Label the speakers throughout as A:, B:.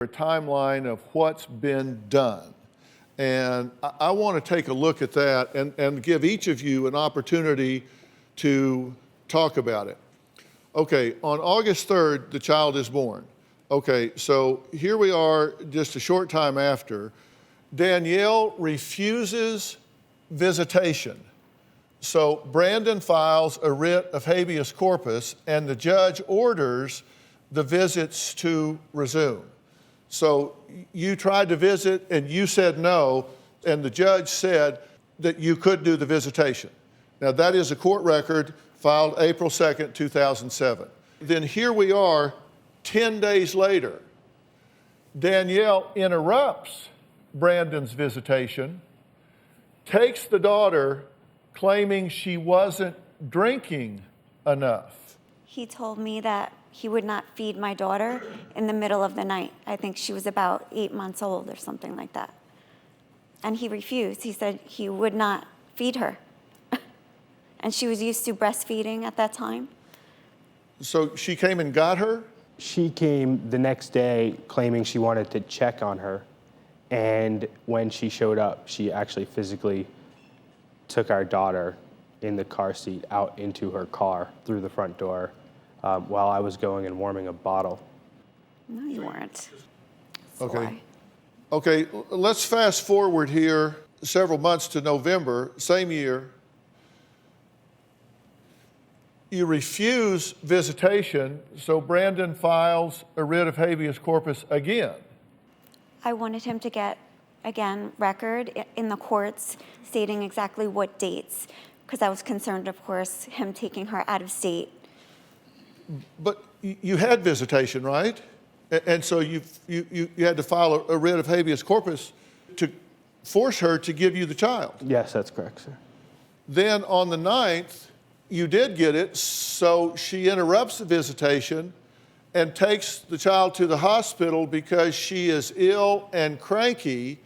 A: A timeline of what's been done. And I want to take a look at that and give each of you an opportunity to talk about it. Okay, on August 3rd, the child is born. Okay, so here we are just a short time after. Danielle refuses visitation. So Brandon files a writ of habeas corpus and the judge orders the visits to resume. So you tried to visit and you said no, and the judge said that you could do the visitation. Now that is a court record filed April 2nd, 2007. Then here we are 10 days later. Danielle interrupts Brandon's visitation, takes the daughter claiming she wasn't drinking enough.
B: He told me that he would not feed my daughter in the middle of the night. I think she was about 8 months old or something like that. And he refused. He said he would not feed her. And she was used to breastfeeding at that time.
A: So she came and got her?
C: She came the next day claiming she wanted to check on her. And when she showed up, she actually physically took our daughter in the car seat out into her car through the front door while I was going and warming a bottle.
B: No, you weren't.
A: Okay. Okay, let's fast forward here several months to November, same year. You refuse visitation, so Brandon files a writ of habeas corpus again.
B: I wanted him to get, again, record in the courts stating exactly what dates, because I was concerned, of course, him taking her out of state.
A: But you had visitation, right? And so you had to file a writ of habeas corpus to force her to give you the child.
C: Yes, that's correct, sir.
A: Then on the 9th, you did get it, so she interrupts the visitation and takes the child to the hospital because she is ill and cranky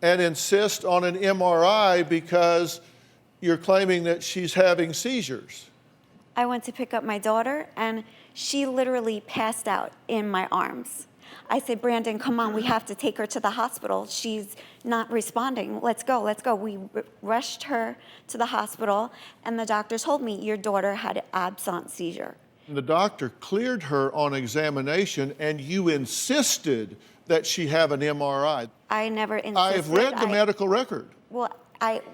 A: and insists on an MRI because you're claiming that she's having seizures.
B: I went to pick up my daughter, and she literally passed out in my arms. I said, Brandon, come on, we have to take her to the hospital. She's not responding. Let's go, let's go. We rushed her to the hospital, and the doctor told me, your daughter had an absent seizure.
A: The doctor cleared her on examination, and you insisted that she have an MRI.
B: I never insisted.
A: I've read the medical record.
B: Well,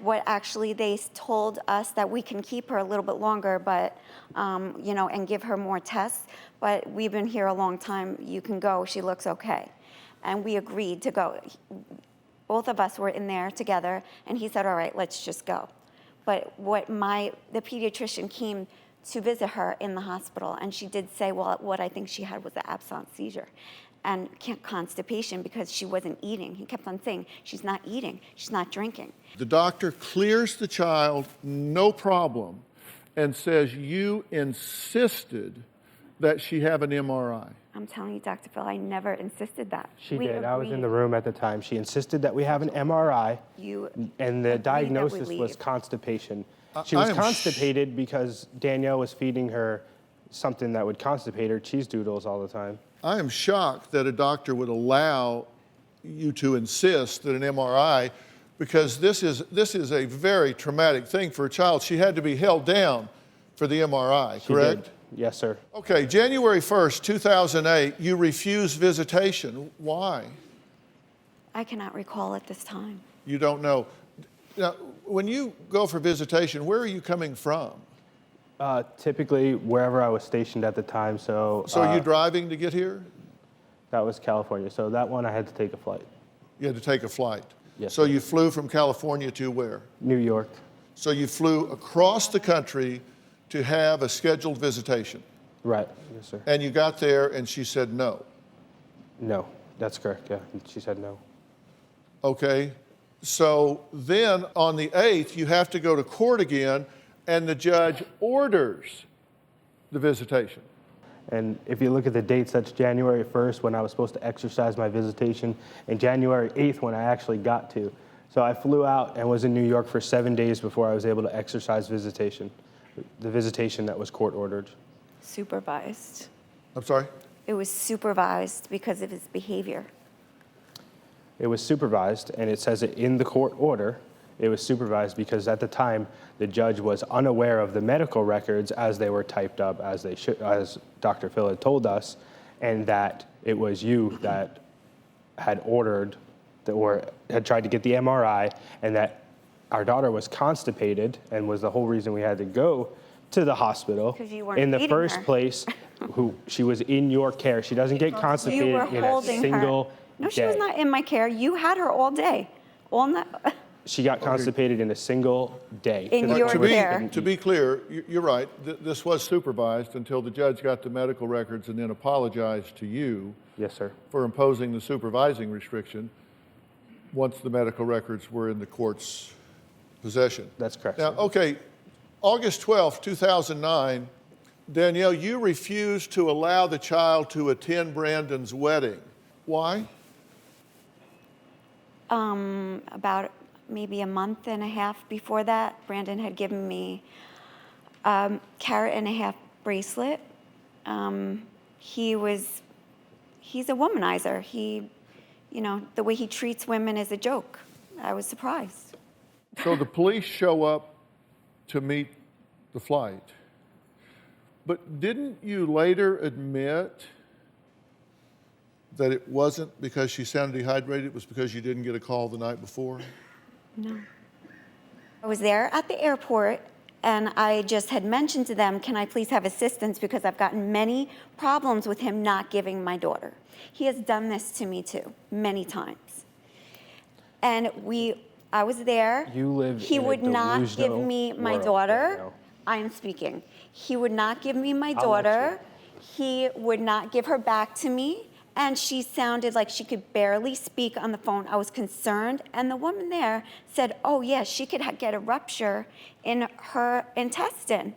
B: what actually they told us that we can keep her a little bit longer, but, you know, and give her more tests. But we've been here a long time. You can go. She looks okay. And we agreed to go. Both of us were in there together, and he said, all right, let's just go. But the pediatrician came to visit her in the hospital, and she did say, well, what I think she had was an absent seizure and constipation because she wasn't eating. He kept on saying, she's not eating, she's not drinking.
A: The doctor clears the child, no problem, and says you insisted that she have an MRI.
B: I'm telling you, Dr. Phil, I never insisted that.
C: She did. I was in the room at the time. She insisted that we have an MRI, and the diagnosis was constipation. She was constipated because Danielle was feeding her something that would constipate her, cheese doodles all the time.
A: I am shocked that a doctor would allow you to insist that an MRI, because this is a very traumatic thing for a child. She had to be held down for the MRI, correct?
C: She did. Yes, sir.
A: Okay, January 1st, 2008, you refused visitation. Why?
B: I cannot recall at this time.
A: You don't know. Now, when you go for visitation, where are you coming from?
C: Typically, wherever I was stationed at the time, so...
A: So are you driving to get here?
C: That was California, so that one I had to take a flight.
A: You had to take a flight?
C: Yes.
A: So you flew from California to where?
C: New York.
A: So you flew across the country to have a scheduled visitation?
C: Right, yes, sir.
A: And you got there and she said no?
C: No, that's correct, yeah. She said no.
A: Okay, so then on the 8th, you have to go to court again, and the judge orders the visitation.
C: And if you look at the dates, that's January 1st when I was supposed to exercise my visitation, and January 8th when I actually got to. So I flew out and was in New York for 7 days before I was able to exercise visitation, the visitation that was court ordered.
B: Supervised.
A: I'm sorry?
B: It was supervised because of his behavior.
C: It was supervised, and it says it in the court order. It was supervised because at the time, the judge was unaware of the medical records as they were typed up, as Dr. Phil had told us, and that it was you that had ordered or had tried to get the MRI, and that our daughter was constipated and was the whole reason we had to go to the hospital
B: 'Cause you weren't
C: in the
B: feeding
C: first
B: her.
C: place. She was in your care. She doesn't get
B: You
C: constipated
B: were
C: in a
B: holding
C: single
B: her. No, she was
C: day.
B: not in my care. You had her all day, all night.
C: She got constipated in a single day.
B: In
A: But
B: your
A: to be,
B: care.
A: to be clear, you're right. This was supervised until the judge got the medical records and then apologized to you
C: Yes, sir.
A: for imposing the supervising restriction once the medical records were in the court's possession.
C: That's correct,
A: Now,
C: sir.
A: okay, August 12th, 2009, Danielle, you refused to allow the child to attend Brandon's wedding. Why?
B: About maybe a month and a half before that, Brandon had given me a carat and a half bracelet. He's a womanizer. The way he treats women is a joke. I was surprised.
A: So the police show up to meet the flight. But didn't you later admit that it wasn't because she sounded dehydrated, it was because you didn't get a call the night before?
B: No. I was there at the airport, and I just had mentioned to them, can I please have assistance, because I've gotten many problems with him not giving my daughter. He has done this to me too, many times. And I was there.
C: You live
B: He
C: in a
B: would not give
C: delusional
B: me my
C: world
B: daughter.
C: right now.
B: I am speaking. He would not give me my
C: I'll let
B: daughter. He would not give her back to me. And she sounded like she could barely speak on the phone. I was concerned. And the woman there said, oh, yeah, she could get a rupture in her intestine.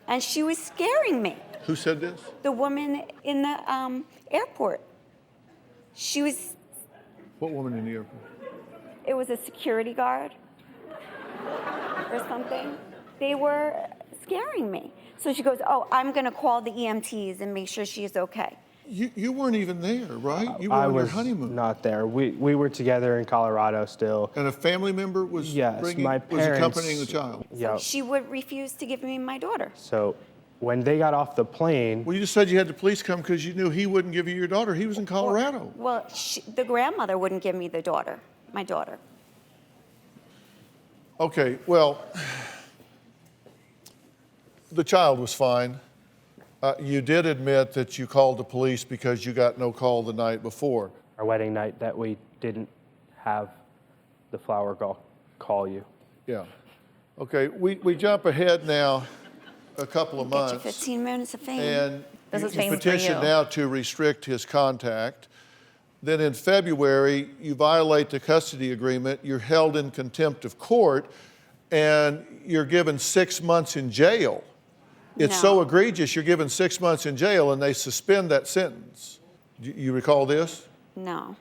B: And she was scaring me.
A: Who said this?
B: The woman in the airport. She was,
A: What woman in the airport?
B: it was a security guard or something. They were scaring me. So she goes, oh, I'm going to call the EMTs and make sure she is okay.
A: You weren't even there, right? You were
C: I
A: on your
C: was
A: honeymoon.
C: not there. We were together in Colorado still.
A: And a family member was
C: Yes, my
A: was
C: parents.
A: accompanying the child.
C: Yeah.
B: She would refuse to give me my daughter.
C: So when they got off the plane,
A: Well, you just said you had the police come because you knew he wouldn't give you your daughter. He was in Colorado.
B: Well, the grandmother wouldn't give me my daughter.
A: Okay, well, the child was fine. You did admit that you called the police because you got no call the night before.
C: our wedding night, that we didn't have the flower girl call you.
A: Yeah. Okay, we jump ahead now a couple of
B: Get you
A: months.
B: 15 minutes of fame.
A: And
D: This
A: you
D: is fame for
A: petition
D: you.
A: now to restrict his contact. Then in February, you violate the custody agreement, you're held in contempt of court, and you're given 6 months in jail. It's so
B: No.
A: egregious, you're given 6 months in jail, and they suspend that sentence. You recall this?
B: No.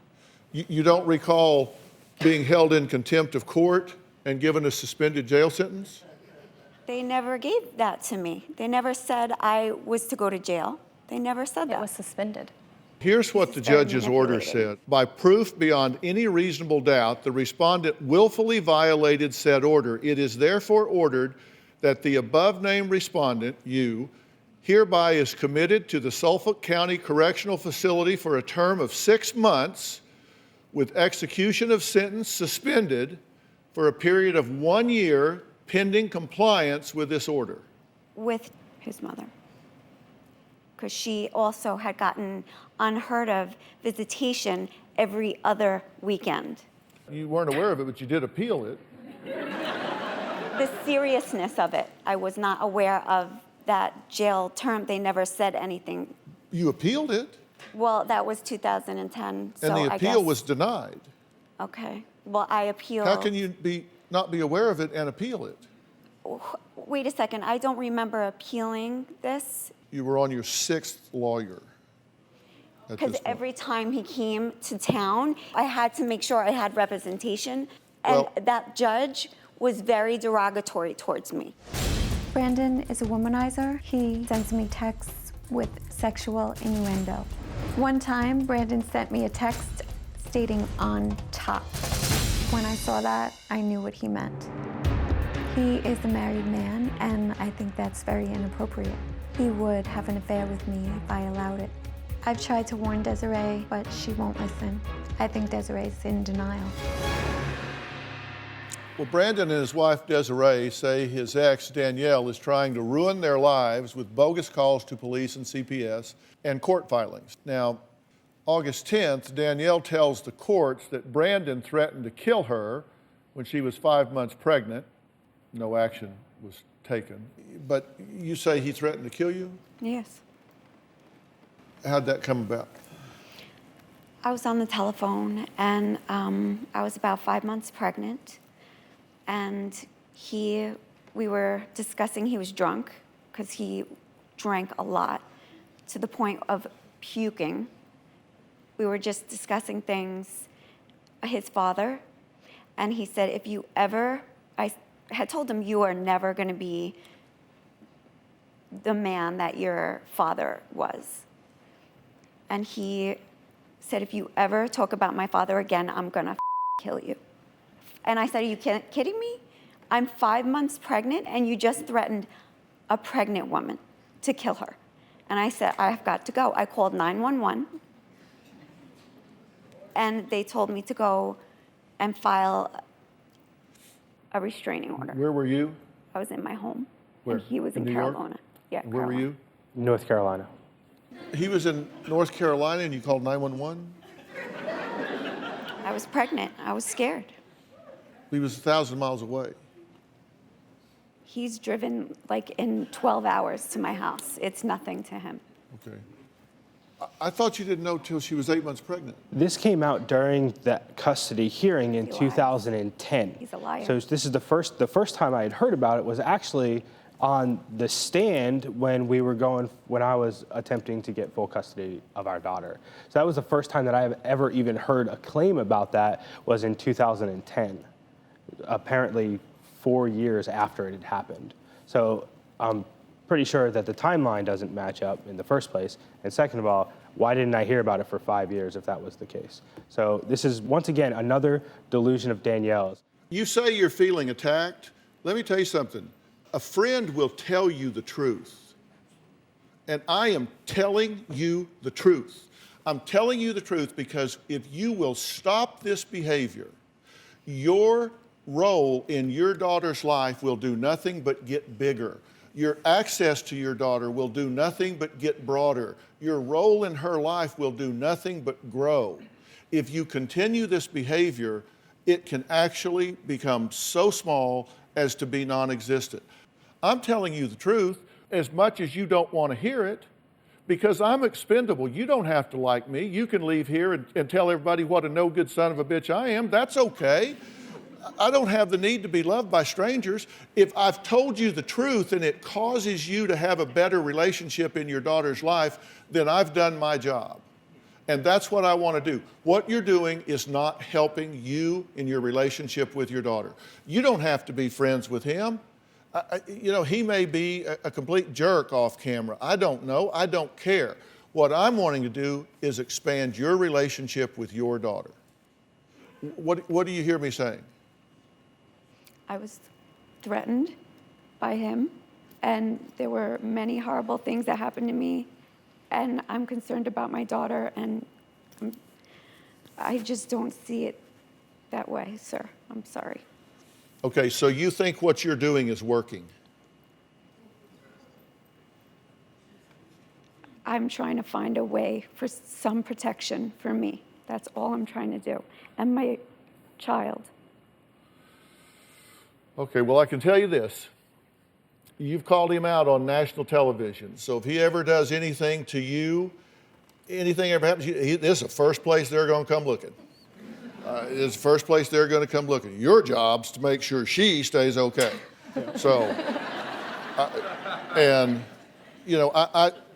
A: You don't recall being held in contempt of court and given a suspended jail sentence?
B: They never gave that to me. They never said I was to go to jail. They never said
D: It
B: that.
D: was suspended.
A: Here's what the
B: This is very
A: judge's order
B: manipulated.
A: said. By proof beyond any reasonable doubt, the respondent willfully violated said order. It is therefore ordered that the above-named respondent, you, hereby is committed to the Suffolk County Correctional Facility for a term of 6 months with execution of sentence suspended for a period of 1 year pending compliance with this order.
B: With his mother. Because she also had gotten unheard of visitation every other weekend.
A: You weren't aware of it, but you did appeal it.
B: The seriousness of it, I was not aware of that jail term. They never said anything.
A: You appealed it,
B: Well, that was 2010, so
A: and the
B: I
A: appeal
B: guess-
A: was denied.
B: Okay, well, I appeal.
A: How can you not be aware of it and appeal it?
B: Wait a second, I don't remember appealing this,
A: You were on your 6th lawyer at
B: because
A: this point.
B: every time he came to town, I had to make sure I had representation, and
A: Well-
B: that judge was very derogatory towards me. Brandon is a womanizer. He sends me texts with sexual innuendo. One time, Brandon sent me a text stating on top. When I saw that, I knew what he meant. He is a married man, and I think that's very inappropriate. He would have an affair with me if I allowed it. I've tried to warn Desiree, but she won't listen. I think Desiree's in denial.
A: Well, Brandon and his wife Desiree say his ex, Danielle, is trying to ruin their lives with bogus calls to police and CPS and court filings. Now, August 10th, Danielle tells the courts that Brandon threatened to kill her when she was 5 months pregnant. No action was taken. But you say he threatened to kill you?
B: Yes.
A: How'd that come about?
B: I was on the telephone, and I was about 5 months pregnant. And we were discussing, he was drunk because he drank a lot to the point of puking. We were just discussing things, his father, and he said, if you ever, I had told him, you are never going to be the man that your father was. And he said, if you ever talk about my father again, I'm going to kill you. And I said, are you kidding me? I'm 5 months pregnant, and you just threatened a pregnant woman to kill her. And I said, I've got to go. I called 911, and they told me to go and file a restraining order.
A: Where were you?
B: I was in my home.
A: Where?
B: And he was in
A: New York?
B: Carolina. Yeah,
A: Where were you?
C: North Carolina.
A: He was in North Carolina and you called 911?
B: I was pregnant. I was scared.
A: He was 1,000 miles away.
B: He's driven like in 12 hours to my house. It's nothing to him.
A: Okay. I thought you didn't know till she was 8 months pregnant.
C: This came out during the custody hearing in
B: He lied.
C: 2010.
B: He's a liar.
C: So this is the first time I had heard about it was actually on the stand when I was attempting to get full custody of our daughter. So that was the first time that I have ever even heard a claim about that was in 2010, apparently 4 years after it had happened. So I'm pretty sure that the timeline doesn't match up in the first place. And second of all, why didn't I hear about it for 5 years if that was the case? So this is, once again, another delusion of Danielle's.
A: You say you're feeling attacked. Let me tell you something. A friend will tell you the truth. And I am telling you the truth. I'm telling you the truth because if you will stop this behavior, your role in your daughter's life will do nothing but get bigger. Your access to your daughter will do nothing but get broader. Your role in her life will do nothing but grow. If you continue this behavior, it can actually become so small as to be non-existent. I'm telling you the truth as much as you don't want to hear it because I'm expendable. You don't have to like me. You can leave here and tell everybody what a no-good son of a bitch I am. That's okay. I don't have the need to be loved by strangers. If I've told you the truth and it causes you to have a better relationship in your daughter's life, then I've done my job. And that's what I want to do. What you're doing is not helping you in your relationship with your daughter. You don't have to be friends with him. He may be a complete jerk off camera. I don't know. I don't care. What I'm wanting to do is expand your relationship with your daughter. What do you hear me saying?
B: I was threatened by him, and there were many horrible things that happened to me, and I'm concerned about my daughter, and I just don't see it that way, sir. I'm sorry.
A: Okay, so you think what you're doing is working?
B: I'm trying to find a way for some protection for me. That's all I'm trying to do, and my child.
A: Okay, well, I can tell you this. You've called him out on national television. So if he ever does anything to you, anything ever happens to you, this is the first place they're going to come looking. It's the first place they're going to come looking. Your job's to make sure she stays okay. So,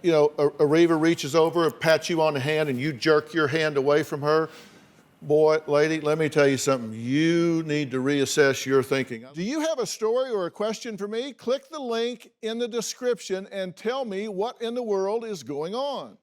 A: Ariva reaches over and pats you on the hand and you jerk your hand away from her. Boy, lady, let me tell you something. You need to reassess your thinking. Do you have a story or a question for me? Click the link in the description and tell me what in the world is going on.